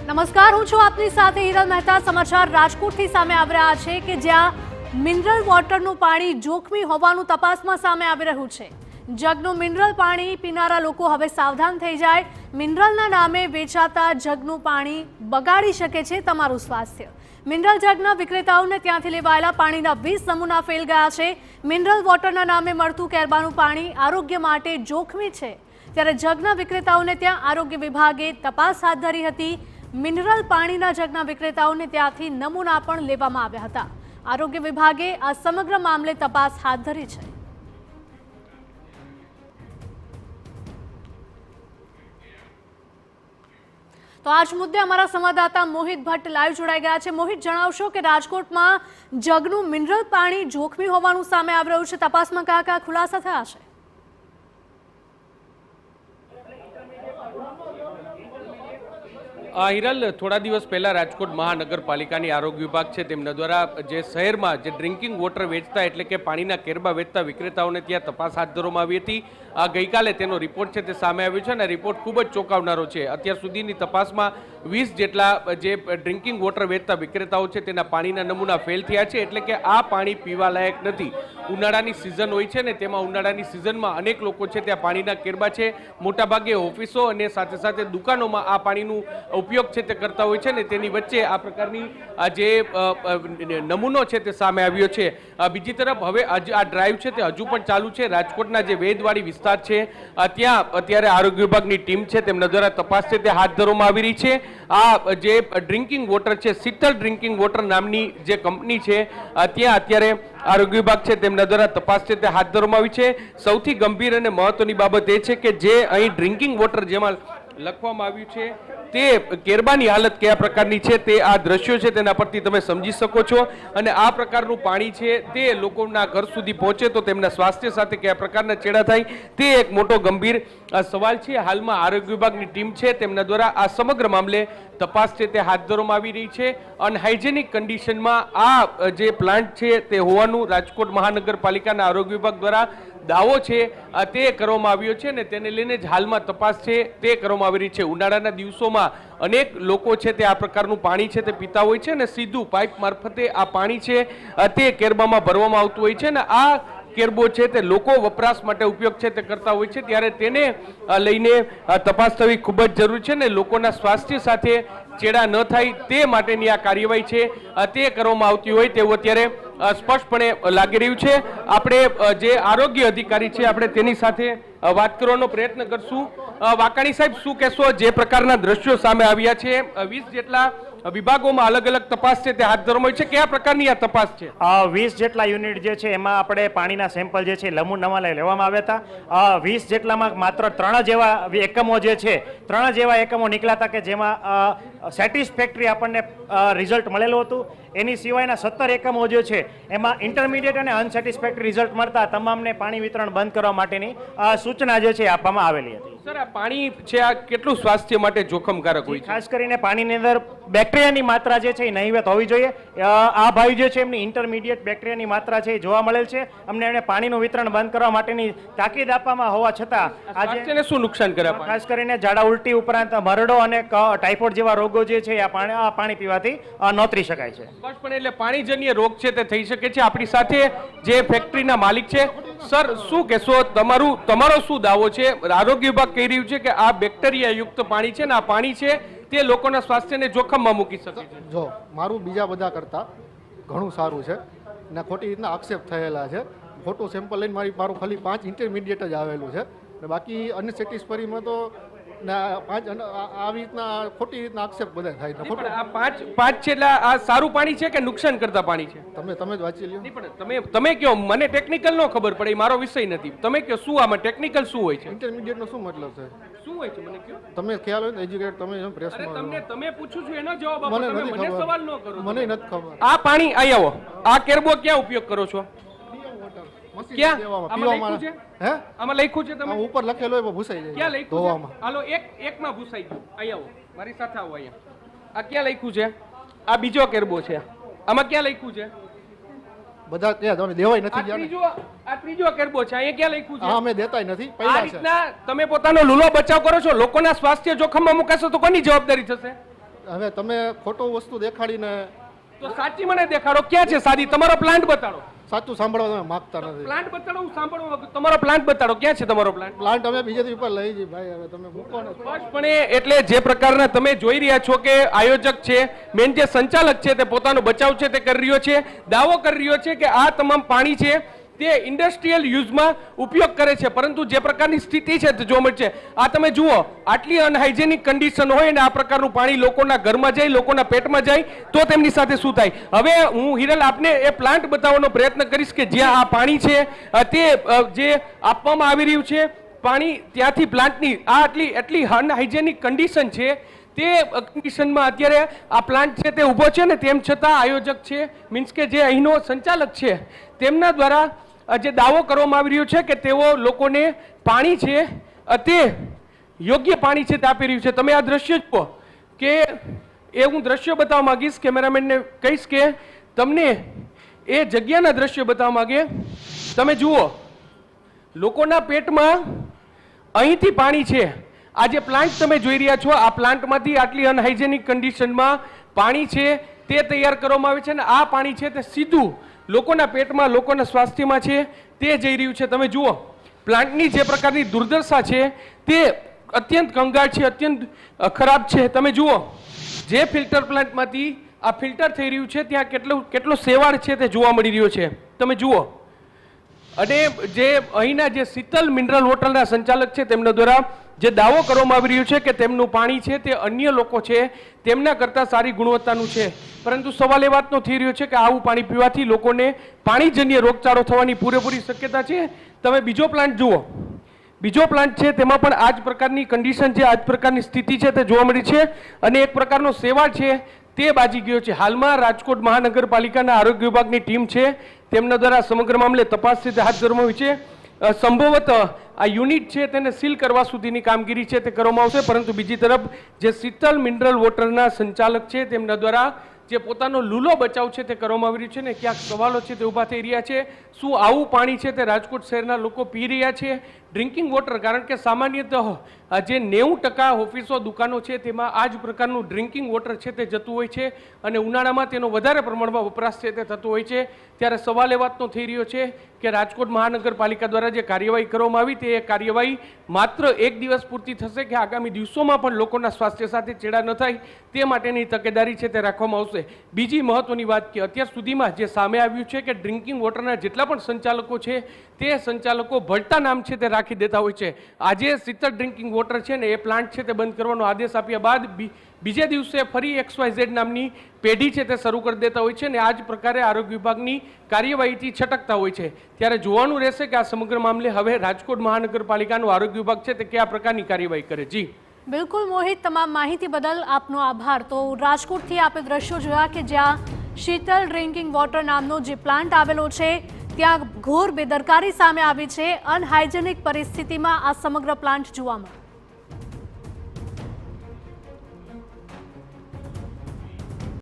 નમસ્કાર, હું છું આપની સાથે હિરલ મહેતા। સમાચાર રાજકોટથી સામે આવી રહ્યા છે કે જ્યાં મિનરલ વોટરનું પાણી જોખમી હોવાનું તપાસમાં સામે આવી રહ્યું છે। જગનું મિનરલ પાણી પીનારા લોકો હવે સાવધાન થઈ જાય। મિનરલના નામે વેચાતા જગનું પાણી બગાડી શકે છે તમારું સ્વાસ્થ્ય। મિનરલ જગના વિક્રેતાઓને ત્યાંથી લેવાયેલા પાણીના 20 નમૂના ફેલ ગયા છે। મિનરલ વોટરના નામે મળતું કેરબાનું પાણી આરોગ્ય માટે જોખમી છે, ત્યારે જગના વિક્રેતાઓને ત્યાં આરોગ્ય વિભાગે તપાસ હાથ ધરી હતી। મિનરલ પાણીના જગના વિક્રેતાઓને ત્યાંથી નમૂના પણ લેવામાં આવ્યા હતા। આરોગ્ય વિભાગે આ સમગ્ર મામલે તપાસ હાથ ધરી છે। તો આજ મુદ્દે અમારા સંવાદદાતા મોહિત ભટ્ટ લાઈવ જોડાઈ ગયા છે। મોહિત, જણાવશો કે રાજકોટમાં જગનું મિનરલ પાણી જોખમી હોવાનું સામે આવી રહ્યું છે, તપાસમાં કયા કયા ખુલાસા થયા છે? હિરલ, થોડા દિવસ પહેલા રાજકોટ મહાનગરપાલિકાની આરોગ્ય વિભાગ છે તેમના દ્વારા જે શહેરમાં જે ડ્રિંકિંગ વોટર વેચતા એટલે કે પાણીના કેરબા વેચતા વિક્રેતાઓને ત્યાં તપાસ હાથ ધરવામાં આવી હતી। ગઈકાલે તેનો રિપોર્ટ છે તે સામે આવ્યો છે અને રિપોર્ટ ખૂબ જ ચોંકાવનારો છે। અત્યાર સુધીની તપાસમાં 20 જેટલા જે ડ્રિંકિંગ વોટર વેચતા વિક્રેતાઓ છે તેના પાણીના નમૂના ફેલ થયા છે, એટલે કે આ પાણી પીવા લાયક નથી। ઉનાળાની સિઝન હોય છે ને તેમાં ઉનાળાની સિઝનમાં અનેક લોકો છે ત્યાં પાણીના કેરબા છે મોટાભાગે ઓફિસો અને સાથે સાથે દુકાનોમાં આ પાણીનું ઉપયોગ છે તે કરતા હોય છે ને તેની વચ્ચે આ પ્રકારની જે નમૂનો છે તે સામે આવ્યો છે। બીજી તરફ હવે આ ડ્રાઈવ છે તે હજુ પણ ચાલુ છે। રાજકોટના જે વેદવાડી વિસ્તાર છે ત્યાં અત્યારે આરોગ્ય વિભાગની ટીમ છે તેમના દ્વારા તપાસ છે તે હાથ ધરવામાં આવી રહી છે। આ જે ડ્રિંકિંગ વોટર છે, શીતલ ડ્રિંકિંગ વોટર નામની જે કંપની છે ત્યાં અત્યારે આરોગ્ય વિભાગ છે તેમના દ્વારા તપાસ છે તે હાથ ધરવામાં આવી છે। સૌથી ગંભીર અને મહત્વની બાબત એ છે કે જે અહીં ડ્રિંકિંગ વોટર જેમાં લખવામાં આવ્યું છે તે કેરબાની હાલત કયા પ્રકારની છે તે આ દ્રશ્યો છે તેના પરથી તમે સમજી શકો છો। અને આ પ્રકારનું પાણી છે તે લોકોના ઘર સુધી પહોંચે તો તેમના સ્વાસ્થ્ય સાથે કયા પ્રકારના ચેડા થાય તે એક મોટો ગંભીર સવાલ છે। હાલમાં આરોગ્ય વિભાગની ટીમ છે તેમના દ્વારા આ સમગ્ર મામલે તપાસ છે તે હાથ ધરવામાં આવી રહી છે। અનહાઇજેનિક કન્ડિશનમાં આ જે પ્લાન્ટ છે તે હોવાનું રાજકોટ મહાનગરપાલિકાના આરોગ્ય વિભાગ દ્વારા દાવો છે તે કરવામાં આવ્યો છે ને તેને લઈને જ હાલમાં તપાસ છે તે કરવામાં આવી રહી છે। ઉનાળાના દિવસોમાં અનેક લોકો છે તે આ પ્રકારનું પાણી છે તે પીતા હોય છે ને સીધું પાઇપ મારફતે આ પાણી છે તે કેરબામાં ભરવામાં આવતું હોય છે ને આ કેરબો છે તે લોકો વપરાશ માટે ઉપયોગ છે તે કરતા હોય છે, ત્યારે તેને લઈને તપાસ થવી ખૂબ જ જરૂરી છે ને લોકોના સ્વાસ્થ્ય સાથે ચેડા ન થાય તે માટેની આ કાર્યવાહી છે તે કરવામાં આવતી હોય તેવું અત્યારે સ્પષ્ટપણે લાગી રહ્યું છે। આપણે જે આરોગ્ય અધિકારી છે આપણે તેની સાથે વાત કરવાનો પ્રયત્ન કરશું। વાકાણી સાહેબ, શું કહેશો? જે પ્રકારના દ્રશ્યો સામે આવ્યા છે, 20 જેટલા વિભાગોમાં અલગ અલગ તપાસ છે તે હાથ ધરવામાં આવી છે, કયા પ્રકારની આ તપાસ છે? 20 જેટલા યુનિટ જે છે એમાં આપણે પાણીના સેમ્પલ જે છે નમૂના લેવામાં આવ્યા હતા। 20 જેટલામાં માત્ર 3 જેવા એકમો જે છે 3 જેવા એકમો નીકળ્યા હતા કે જેમાં સેટિસ્ફેક્ટરી આપણને રિઝલ્ટ મળેલું હતું। એની સિવાયના 17 એકમો જે છે એમાં ઇન્ટરમીડિયેટ અને અનસેટિસ્ફેક્ટરી રિઝલ્ટ મળતા તમામને પાણી વિતરણ બંધ કરવા માટેની સૂચના જે છે આપવામાં આવેલી હતી। સર, આ પાણી છે આ કેટલું સ્વાસ્થ્ય માટે જોખમકારક હોય છે? ખાસ કરીને પાણીની અંદર બેક્ટેરિયાની માત્રા જે છે એ નહિવત હોવી જોઈએ। આ ભાઈ જે છે એમની ઇન્ટરમીડિયેટ બેક્ટેરિયાની માત્રા છે એ જોવા મળેલ છે। અમને એમણે પાણીનું વિતરણ બંધ કરવા માટેની તાકીદ આપવામાં હોવા છતાં આજે શું નુકસાન કરે? ખાસ કરીને ઝાડા ઉલટી ઉપરાંત મરડો અને ટાઇફોઇડ જેવા રોગો જે છે આ પાણી પીવાથી નોતરી શકાય છે। સ્પષ્ટપણે એટલે પાણીજન્ય રોગ છે તે થઈ શકે છે। આપણી સાથે જે ફેક્ટરીના માલિક છે, સર શું કહેશો? તમારો શું દાવો છે? આરોગ્ય વિભાગ કહી રહ્યું છે કે આ બેક્ટેરિયા યુક્ત પાણી છે ને આ પાણી છે તે લોકોના સ્વાસ્થ્યને જોખમમાં મૂકી શકે છે। જો મારું બીજા બધા કરતાં ઘણું સારું છે ને ખોટી રીતના આક્ષેપ થયેલા છે। ખોટું સેમ્પલ લઈને મારું ખાલી 5 ઇન્ટરમીડિયેટ જ આવેલું છે ને બાકી અનસેટિસ્ફેક્ટરીમાં તો આવી રીતના ખોટી રીતના આક્ષેપ બધા થાય છે। આ 5 છે એટલે આ સારું પાણી છે કે નુકસાન કરતા પાણી છે? તમે જ વાંચી લ્યો। પણ તમે કહો, મને ટેકનિકલ નો ખબર પડે, મારો વિષય નથી। તમે કહો શું આમાં ટેકનિકલ શું હોય છે? ઇન્ટરમીડિયેટ નો શું મતલબ છે? શું હોય છે મને કહો। તમે ખ્યાલ હોય ને એજ્યુકેટ તમે પ્રેસમાં તમે પૂછું છું એનો જવાબ આપો, તમે મને સવાલ ન કરો। મને નથી ખબર। આ પાણી અહીં આવો, આ કેરબો ક્યાં ઉપયોગ કરો છો? ક્યાં આમાં લખ્યું છે? હે આમાં લખ્યું છે? તમે ઉપર લખેલો હોય ભૂસાઈ જાય। ક્યાં લખ્યું છે? હાલો એકમાં ભૂસાઈ ગયું। અહીં આવો, મારી સાથે આવો। અહીંયા આ ક્યાં લખ્યું છે? આ બીજો કેરબો છે, આમાં ક્યાં લખ્યું છે? બધા ત્યાં દેવાય નથી। આ ત્રીજો કેરબો છે, અહીંયા ક્યાં લખ્યું છે? હા, અમે દેતાય નથી। આ રીતના તમે પોતાનો લૂલો બચાવ કરો છો, લોકોના સ્વાસ્થ્ય જોખમમાં મુકાશો તો કોની જવાબદારી થશે? હવે તમે ખોટો વસ્તુ દેખાડીને તો સાચી મને દેખાડો, ક્યાં છે સાદી? તમારો પ્લાન્ટ બતાડો. સાચું સાંભળવા તમે માગતા નથી. પ્લાન્ટ બતાડો, હું સાંભળવા. તમારો પ્લાન્ટ બતાડો, ક્યાં છે તમારો પ્લાન્ટ? પ્લાન્ટ અમે બીજેથી ઉપર લઈ જઈએ ભાઈ, હવે તમે મૂકો ને. સ્પષ્ટપણે એટલે જે પ્રકારના તમે જોઈ રહ્યા છો કે આયોજક છે, મેન જે સંચાલક છે તે પોતાનો બચાવ છે તે કરી રહ્યો છે, દાવો કરી રહ્યો છે કે આ તમામ પાણી છે તે ઇન્ડસ્ટ્રીયલ યુઝમાં ઉપયોગ કરે છે, પરંતુ જે પ્રકારની સ્થિતિ છે તે જોવા મળે છે. આ તમે જુઓ, આટલી અનહાઇજેનિક કન્ડિશન હોય ને આ પ્રકારનું પાણી લોકોના ઘરમાં જાય, લોકોના પેટમાં જાય તો તેમની સાથે શું થાય? હવે હું હિરલ આપને એ પ્લાન્ટ બતાવવાનો પ્રયત્ન કરીશ કે જ્યાં આ પાણી છે તે જે આપવામાં આવી રહ્યું છે પાણી, ત્યાંથી પ્લાન્ટની આ એટલી અનહાઇજેનિક કન્ડિશન છે. તે કન્ડિશનમાં અત્યારે આ પ્લાન્ટ છે તે ઊભો છે ને તેમ છતાં આયોજક છે, મીન્સ કે જે અહીંનો સંચાલક છે તેમના દ્વારા જે દાવો કરવામાં આવી રહ્યો છે કે તેઓ લોકોને પાણી છે તે યોગ્ય પાણી છે તે આપી રહ્યું છે. તમે આ દ્રશ્ય જુઓ કે એ હું દ્રશ્ય બતાવવા માંગીશ, કેમેરામેનને કહીશ કે તમને એ જગ્યાના દ્રશ્ય બતાવવા માંગે. તમે જુઓ, લોકોના પેટમાં અહીંથી પાણી છે. આ જે પ્લાન્ટ તમે જોઈ રહ્યા છો, આ પ્લાન્ટમાંથી આટલી અનહાઇજેનિક કન્ડિશનમાં પાણી છે તે તૈયાર કરવામાં આવે છે અને આ પાણી છે તે સીધું લોકોના પેટમાં, લોકોના સ્વાસ્થ્યમાં છે તે જઈ રહ્યું છે. તમે જુઓ, પ્લાન્ટની જે પ્રકારની દુર્દશા છે તે અત્યંત કંગાળ છે, અત્યંત ખરાબ છે. તમે જુઓ, જે ફિલ્ટર પ્લાન્ટમાંથી આ ફિલ્ટર થઈ રહ્યું છે ત્યાં કેટલો સેવાળ છે તે જોવા મળી રહ્યો છે. તમે જુઓ, અને જે અહીંના જે શીતલ મિનરલ વોટરના સંચાલક છે તેમના દ્વારા જે દાવો કરવામાં આવી રહ્યો છે કે તેમનું પાણી છે તે અન્ય લોકો છે તેમના કરતાં સારી ગુણવત્તાનું છે, પરંતુ સવાલ એ વાતનો થઈ રહ્યો છે કે આવું પાણી પીવાથી લોકોને પાણીજન્ય રોગચાળો થવાની પૂરેપૂરી શક્યતા છે. તમે બીજો પ્લાન્ટ જુઓ, બીજો પ્લાન્ટ છે તેમાં પણ આ જ પ્રકારની કન્ડિશન છે, આ જ પ્રકારની સ્થિતિ છે તે જોવા મળી છે અને એક પ્રકારનો સેવા છે તે બાજી ગયો છે. હાલમાં રાજકોટ મહાનગરપાલિકાના આરોગ્ય વિભાગની ટીમ છે તેમના દ્વારા સમગ્ર મામલે તપાસ છે તે હાથ ધરવામાં આવી છે. સંભવત આ યુનિટ છે તેને સીલ કરવા સુધીની કામગીરી છે તે કરવામાં આવશે, પરંતુ બીજી તરફ જે શીતલ મિનરલ વોટરના સંચાલક છે તેમના દ્વારા જે પોતાનો લૂલો બચાવ છે તે કરવામાં આવી રહ્યું છે ને ક્યાંક સવાલો છે તે ઊભા થઈ રહ્યા છે. શું આવું પાણી છે તે રાજકોટ શહેરના લોકો પી રહ્યા છે ડ્રિંકિંગ વોટર? કારણ કે સામાન્યતઃ જે 90% ઓફિસો, દુકાનો છે તેમાં આ જ પ્રકારનું ડ્રિંકિંગ વોટર છે તે જતું હોય છે અને ઉનાળામાં તેનો વધારે પ્રમાણમાં વપરાશ છે તે થતો હોય છે. ત્યારે સવાલ એ વાતનો થઈ રહ્યો છે કે રાજકોટ મહાનગરપાલિકા દ્વારા જે કાર્યવાહી કરવામાં આવી તે કાર્યવાહી માત્ર એક દિવસ પૂરતી થશે કે આગામી દિવસોમાં પણ લોકોના સ્વાસ્થ્ય સાથે ચેડા ન થાય તે માટેની તકેદારી છે તે રાખવામાં આવશે. બીજી મહત્વની વાત કે અત્યાર સુધીમાં જે સામે આવ્યું છે કે ડ્રિંકિંગ વોટરના જેટલા પણ સંચાલકો છે તે સંચાલકો ભળતા નામ છે તે રાખી દેતા હોય છે. આજે શીતળ ડ્રિંકિંગ વોટર છે ને એ પ્લાન્ટ છે તે બંધ કરવાનો આદેશ આપ્યા બાદ બીજે દિવસે ફરી XYZ નામની પેઢી છે તે શરૂ કરી દેતા હોય છે અને આ જ પ્રકારે આરોગ્ય વિભાગની કાર્યવાહીથી છટકતા હોય છે. ત્યારે જોવાનું રહેશે કે આ સમગ્ર મામલે હવે રાજકોટ મહાનગરપાલિકાનું આરોગ્ય વિભાગ છે તે કયા પ્રકારની કાર્યવાહી કરે. જી બિલકુલ મોહિત, તમામ માહિતી બદલ આપનો આભાર. તો રાજકોટથી આપણે દ્રશ્યો જોયા કે જ્યાં શીતલ ડ્રિંકિંગ વોટર નામનો જે પ્લાન્ટ આવેલો છે ત્યાં ઘોર બેદરકારી સામે આવી છે. અનહાઇજેનિક પરિસ્થિતિમાં આ સમગ્ર પ્લાન્ટ જોવા મળ્યો.